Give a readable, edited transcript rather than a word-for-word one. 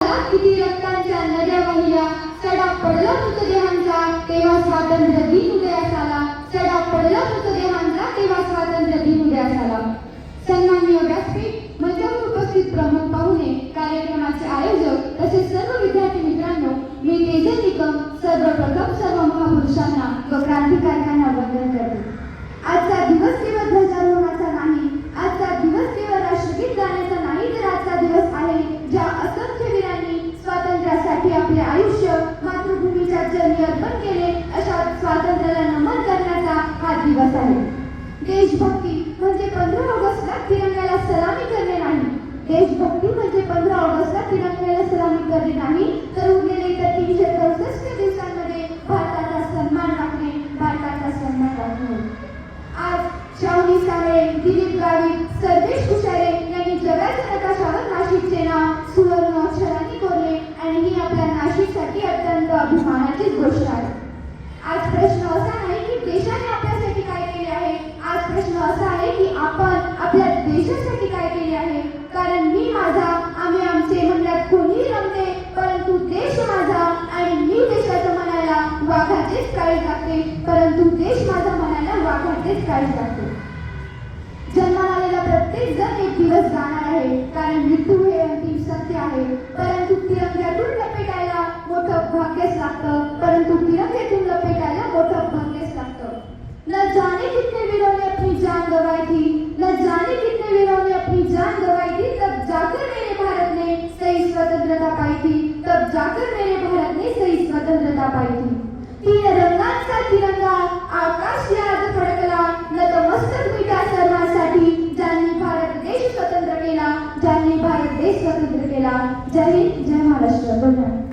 पाला किती रक्तांच्या नद्या वाहिल्या, सडा पडला मृतदेहांचा तेव्हा स्वातंत्र्य दिन उदयास आला, सडा पडला मृतदेहांचा तेव्हा स्वातंत्र्य दिन उदयास आला. सन्माननीय व्यासपीठ, मंचावर उपस्थित प्रमुख पाहुणे, कार्यक्रमाचे आयोजक तसेच सर्व विद्यार्थी मित्रांनो, मी तेजल निकम सर्वप्रथम सर्व महापुरुषांना व क्रांतिकारकांना वंदन करते. आजचा दिवस केवळ ध्वजारोहणाचा नाही, आजचा दिवस केवळ राष्ट्रगीत गाण्याचा नाही, तर आजचा दिवस आहे ज्या असंख्य वीरांनी स्वातंत्र्यासाठी आपले आयुष्य मातृभूमीच्या चरणी अर्पण केले अशा स्वातंत्र्याला नमन करण्याचा हा दिवस आहे. देशभक्ती म्हणजे 15 ऑगस्टला तिरंग्याला सलामी करणे नाही. देशभक्ती म्हणजे 15 ऑगस्टला तिरंग्याला सलामी करणे नाही, तर उरलेले इतर 364 दिवसांमध्ये भारताचा सन्मान राखणे, भारताचा सन्मान राखणे. आज शाहू साळे, दिलीप गावित, सर्वेश कुशारे यांनी जगाच्या नकाशावर नाशिकचे नाव सुवर्ण अक्षरांनी कोरले आणि ही आपल्या नाशिकसाठी अत्यंत अभिमानाची गोष्ट आहे. आज प्रश्न असा नाही की देशाने आपल्यासाठी काय केले आहे, आज प्रश्न असा आहे की आपण आपल्या देशासाठी काय केले आहे. कारण मी माझा, आम्ही आमचे म्हणण्यात कोणीही रमते, परंतु देश माझा आणि मी देशाचं म्हणायला वाघाचेच काळी टाकते, परंतु देश माझा म्हणायला वाघाचेच काळी टाकते. जन्माला आलेला प्रत्येक जण एक दिवस जाणार आहे, कारण मृत्यू हे अंतिम सत्य आहे. परंतु तिरंग्यातून लपेटायला मोठं भाग्यच लागतं, परंतु तिरंग्यातून लपेटायला मोठं भाग्यच लागतं. न जाने कितने वीरों ने अपनी जान गंवाई थी, न जाने कितने वीरों ने अपनी जान गंवाई थी, तब जाकर मेरे भारत ने सही स्वतंत्रता पाई थी, तब जाकर मेरे भारत ने सही स्वतंत्रता पाई थी. 3 रंगांचा तिरंगा आकाशी आज फडकला, नतमस्तक मिटा सर्वांसाठी, ज्यांनी भारत देश स्वतंत्र केला, ज्यांनी भारत देश स्वतंत्र केला. जय हिंद, जय महाराष्ट्र. धन्यवाद.